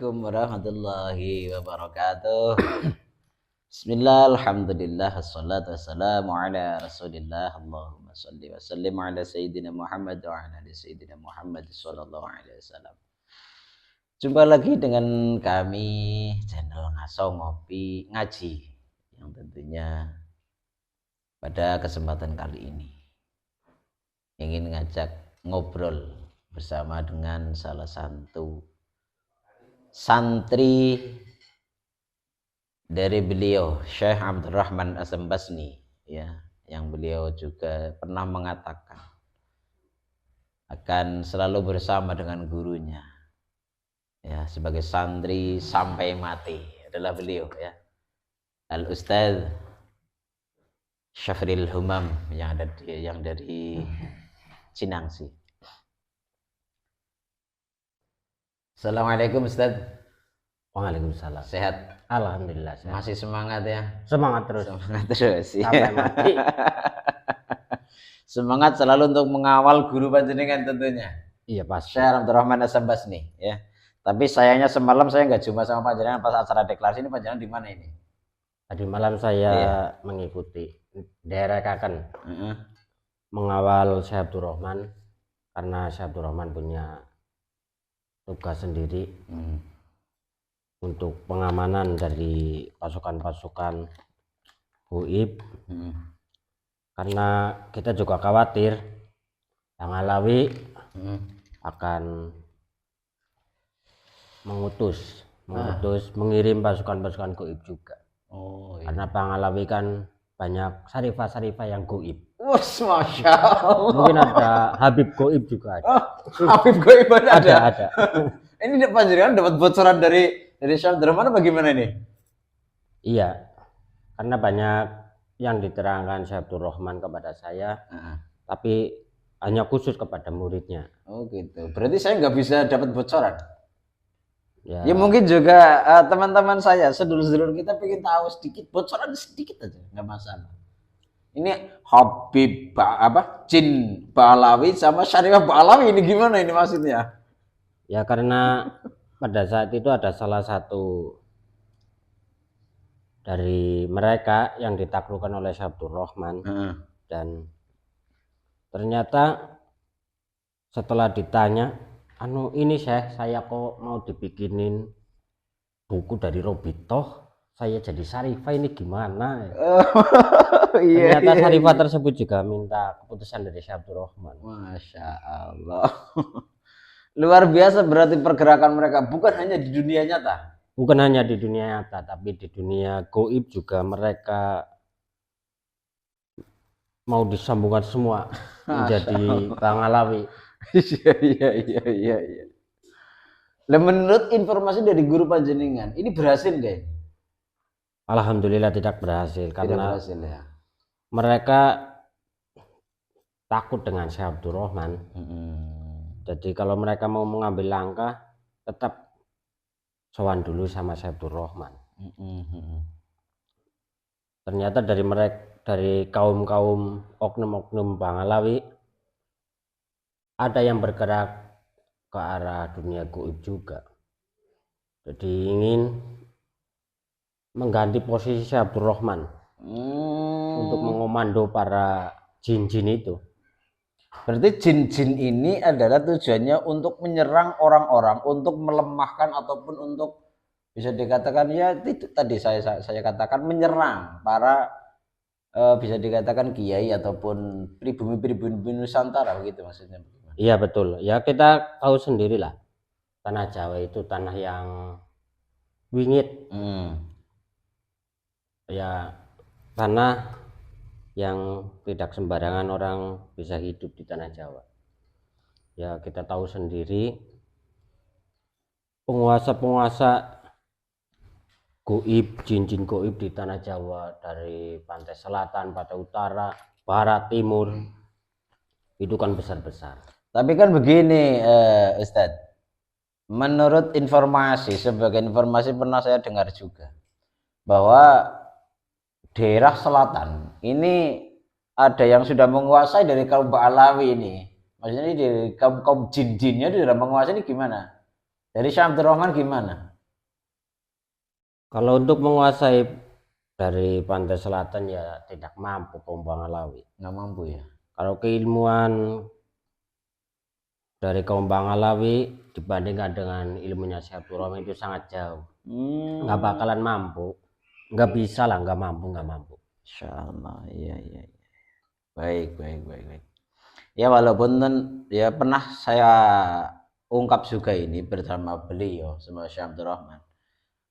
Assalamualaikum warahmatullahi wabarakatuh. Bismillah, alhamdulillah, wassalatu wassalamu ala rasulillah. Allahumma salli wa sallim ala Sayyidina Muhammad wa ala Sayyidina Muhammad sallallahu alaihi wasallam. Jumpa lagi dengan kami channel Ngaso Ngopi Ngaji, yang tentunya pada kesempatan kali ini ingin ngajak ngobrol bersama dengan salah satu santri dari beliau, Syekh Abdurrahman As-Sambasni, ya, yang beliau juga pernah mengatakan akan selalu bersama dengan gurunya, ya, sebagai santri sampai mati adalah beliau, ya, Al Ustadz Syafril Humam yang dari Cinangsi. Assalamualaikum Ustaz. Waalaikumsalam. Sehat? Alhamdulillah sehat. Masih semangat ya? Semangat terus. Semangat terus. Sampai mati. Semangat selalu untuk mengawal guru panjenengan tentunya. Iya pasti. Syekh Abdurrahman As-Sambasni, ya. Tapi sayangnya semalam saya nggak jumpa sama panjenengan pas acara deklarasi. Ini panjenengan di mana ini? Tadi malam saya mengikuti daerah Kaken, mengawal Syekh Abdurrahman karena Syekh Abdurrahman punya tugas sendiri untuk pengamanan dari pasukan-pasukan Goib, karena kita juga khawatir Bang Alawi akan mengirim pasukan-pasukan Goib juga. Oh, iya. Karena Bang Alawi kan banyak sarifah-sarifah yang Goib. Masya Allah. Mungkin ada Habib Goib juga ada. Oh, Habib Goib ada. Ada. Ini panjenengan dapat bocoran dari Syekh Abdurrahman bagaimana ini? Iya, karena banyak yang diterangkan Syekh Abdurrahman kepada saya, tapi hanya khusus kepada muridnya. Oh gitu. Berarti saya nggak bisa dapat bocoran. Ya, ya mungkin juga teman-teman saya, sedulur-sedulur kita pengen tahu sedikit, bocoran sedikit aja, nggak masalah. Ini Habib Jin Ba'alawi sama Syarifah Ba'alawi ini gimana ini maksudnya? Ya karena pada saat itu ada salah satu dari mereka yang ditaklukkan oleh Syekh Abdurrahman, dan ternyata setelah ditanya, ini saya kok mau dibikinin buku dari Robitoh, saya jadi sarifah, ini gimana? Ternyata sarifah tersebut juga minta keputusan dari Syekh Abdurrahman. Masya Allah. Luar biasa berarti pergerakan mereka, bukan hanya di dunia nyata. Bukan hanya di dunia nyata, tapi di dunia Goib juga mereka mau disambungkan semua menjadi Bang Alawi. Iya. Nah, menurut informasi dari guru panjenengan, ini berhasil nggak? Alhamdulillah tidak berhasil, karena berhasil, ya. Mereka takut dengan Syekh Abdurrahman. Jadi kalau mereka mau mengambil langkah, tetap sowan dulu sama Syekh Abdurrahman. Ternyata dari kaum oknum-oknum Bang Alawi ada yang bergerak ke arah dunia Goib juga. Jadi ingin mengganti posisi Syekh Abdurrahman untuk mengomando para jin-jin itu. Berarti jin-jin ini adalah tujuannya untuk menyerang orang-orang, untuk melemahkan ataupun untuk bisa dikatakan ya itu tadi saya katakan menyerang para bisa dikatakan kiai ataupun pribumi-pribumi Nusantara begitu maksudnya. Iya betul. Ya kita tahu sendirilah, tanah Jawa itu tanah yang wingit. Ya tanah yang tidak sembarangan orang bisa hidup di tanah Jawa. Ya kita tahu sendiri penguasa-penguasa Goib, jin-jin Goib di tanah Jawa, dari pantai selatan, pantai utara, barat, timur, itu kan besar-besar. Tapi kan begini Ustadz, menurut informasi, sebagai informasi pernah saya dengar juga bahwa daerah selatan ini ada yang sudah menguasai dari kaum Ba'alawi ini. Maksudnya ini dari kaum jin-jinnya sudah menguasai ini gimana? Dari Syekh Abdurrahman gimana? Kalau untuk menguasai dari pantai selatan ya tidak mampu kaum Bangalawi. Nggak mampu ya. Kalau keilmuan dari kaum Bangalawi dibandingkan dengan ilmunya Syekh Abdul Rahman itu sangat jauh. Nggak bakalan mampu, nggak bisa lah, nggak mampu. Insyaallah, iya. Baik. Ya walaupun ya pernah saya ungkap juga ini bersama beliau sama Syekh Abdul Rahman.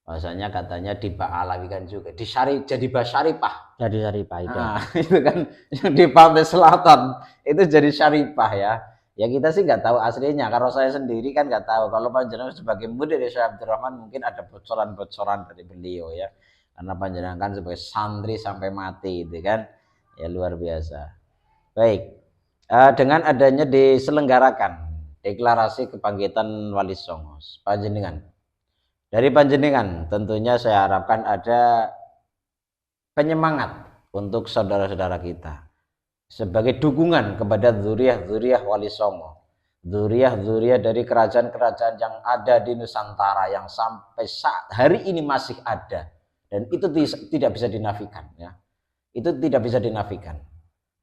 Bahasanya katanya diba'alawikan juga, jadi basyaripah. Jadi Syarifah itu. Itu kan yang di pantai selatan itu jadi syaripah ya. Ya kita sih nggak tahu aslinya. Kalau saya sendiri kan nggak tahu. Kalau panjenengan sebagai murid dari Syekh Abdul Rahman mungkin ada bocoran-bocoran dari beliau ya. Karena panjenengan kan sebagai santri sampai mati itu kan. Ya luar biasa. Baik. Dengan adanya diselenggarakan deklarasi kebangkitan Wali Songo panjenengan. Dari panjenengan tentunya saya harapkan ada penyemangat untuk saudara-saudara kita sebagai dukungan kepada zuriah-zuriah Wali Songo, zuriah-zuriah dari kerajaan-kerajaan yang ada di Nusantara yang sampai saat hari ini masih ada dan itu tidak bisa dinafikan ya. Itu tidak bisa dinafikan.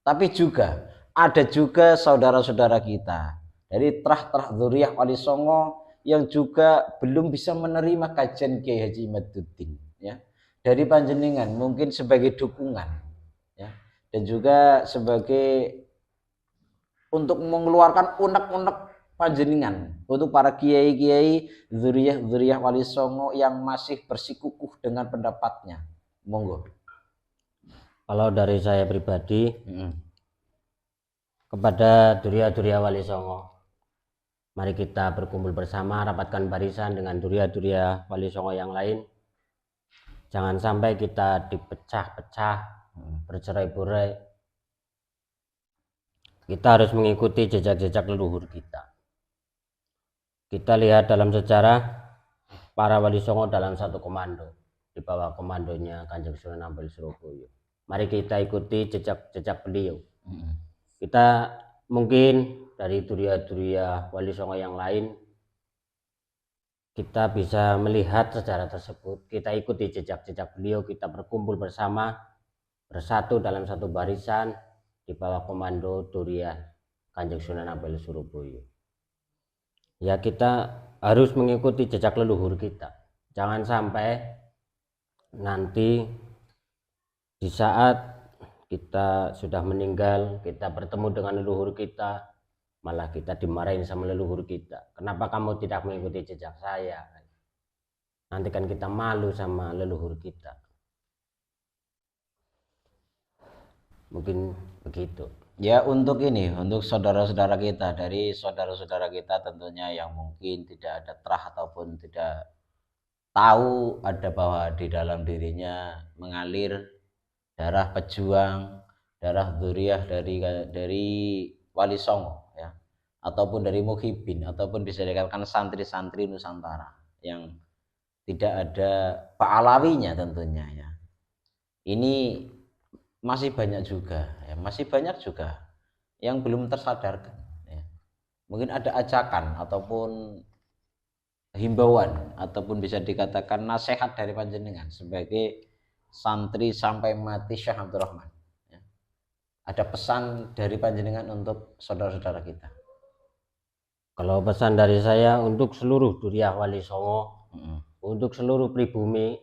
Tapi juga ada juga saudara-saudara kita dari terah-terah zuriah Wali Songo yang juga belum bisa menerima kajian Kiai Haji Imaduddin ya. Dari panjenengan mungkin sebagai dukungan ya dan juga sebagai untuk mengeluarkan unek-unek panjenengan untuk para kiai-kiai zuriyah Wali Songo yang masih bersikukuh dengan pendapatnya. Monggo. Kalau dari saya pribadi kepada Durya Wali Songo, mari kita berkumpul bersama, rapatkan barisan dengan Durya Wali Songo yang lain. Jangan sampai kita dipecah-pecah, bercerai-berai. Kita harus mengikuti jejak-jejak leluhur kita. Kita lihat dalam sejarah para Wali Songo dalam satu komando di bawah komandonya Kanjeng Sunan Ampel Surabaya. Mari kita ikuti jejak-jejak beliau. Kita mungkin dari Durya Wali Songo yang lain kita bisa melihat sejarah tersebut, kita ikuti jejak-jejak beliau, kita berkumpul bersama, bersatu dalam satu barisan di bawah komando Durya Kanjeng Sunan Ampel Surabaya. Ya kita harus mengikuti jejak leluhur kita. Jangan sampai nanti di saat kita sudah meninggal, kita bertemu dengan leluhur kita, malah kita dimarahin sama leluhur kita. Kenapa kamu tidak mengikuti jejak saya? Nanti kan kita malu sama leluhur kita. Mungkin begitu. Ya untuk ini, untuk saudara-saudara kita, dari saudara-saudara kita tentunya yang mungkin tidak ada terah ataupun tidak tahu ada bahwa di dalam dirinya mengalir darah pejuang, darah dzurriyyah dari Wali Songo ya, ataupun dari Muhyiddin, ataupun bisa dikatakan santri-santri Nusantara yang tidak ada Pahlawinya tentunya ya. Ini masih banyak juga ya, masih banyak juga yang belum tersadarkan ya. Mungkin ada ajakan ataupun himbauan ataupun bisa dikatakan nasihat dari panjenengan sebagai santri sampai mati Syekh Abdul Rahman ya. Ada pesan dari panjenengan untuk saudara-saudara kita. Kalau pesan dari saya untuk seluruh Durya Wali Songo, untuk seluruh pribumi,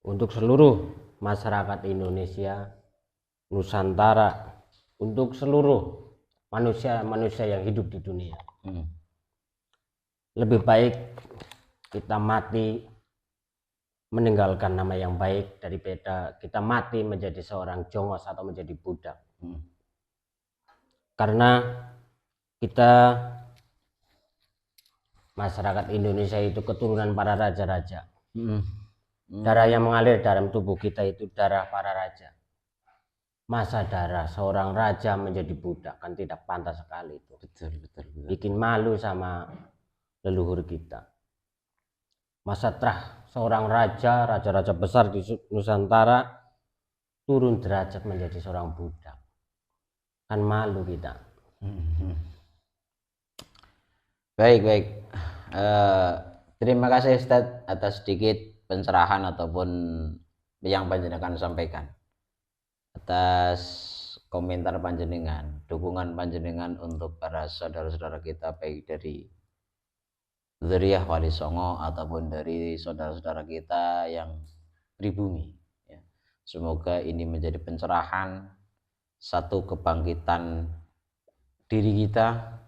untuk seluruh masyarakat Indonesia, Nusantara, untuk seluruh manusia yang hidup di dunia. Lebih baik kita mati meninggalkan nama yang baik daripada kita mati menjadi seorang jongos atau menjadi budak. Karena kita masyarakat Indonesia itu keturunan para raja-raja. Darah yang mengalir dalam tubuh kita itu darah para raja. Masa darah seorang raja menjadi budak kan tidak pantas sekali itu. Betul. Bikin malu sama leluhur kita. Masa terah seorang raja besar di Nusantara turun derajat menjadi seorang budak. Kan malu kita. Baik. Terima kasih Ustadz atas sedikit pencerahan ataupun yang panjenengan sampaikan, atas komentar panjenengan, dukungan panjenengan untuk para saudara-saudara kita baik dari Dzurriyyah Wali Songo ataupun dari saudara-saudara kita yang pribumi ya. Semoga ini menjadi pencerahan, satu kebangkitan diri kita,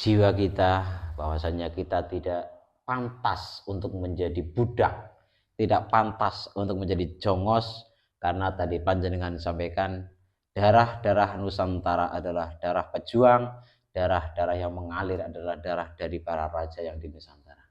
jiwa kita, bahwasanya kita tidak pantas untuk menjadi budak, tidak pantas untuk menjadi jongos, karena tadi panjenengan sampaikan darah-darah Nusantara adalah darah pejuang, darah-darah yang mengalir adalah darah dari para raja yang di Nusantara.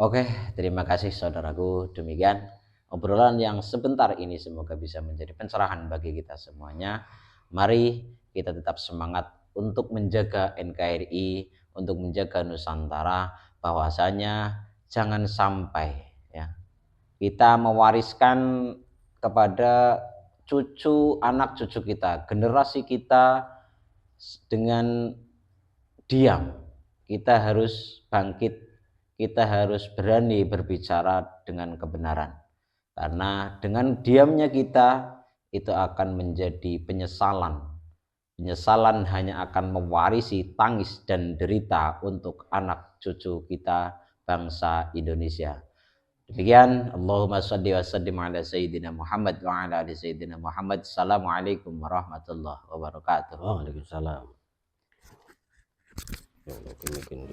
Oke, terima kasih saudaraku. Demikian obrolan yang sebentar ini semoga bisa menjadi pencerahan bagi kita semuanya. Mari kita tetap semangat untuk menjaga NKRI, untuk menjaga Nusantara, bahwasanya jangan sampai ya kita mewariskan kepada cucu anak cucu kita, generasi kita dengan diam. Kita harus bangkit, kita harus berani berbicara dengan kebenaran, karena dengan diamnya kita itu akan menjadi penyesalan. Penyesalan hanya akan mewarisi tangis dan derita untuk anak cucu kita bangsa Indonesia. Demikian, Allahumma shalli wa sallim ala sayyidina Muhammad wa ala ali sayyidina Muhammad. Assalamualaikum warahmatullahi wabarakatuh. Waalaikumsalam. Ya, mungkin.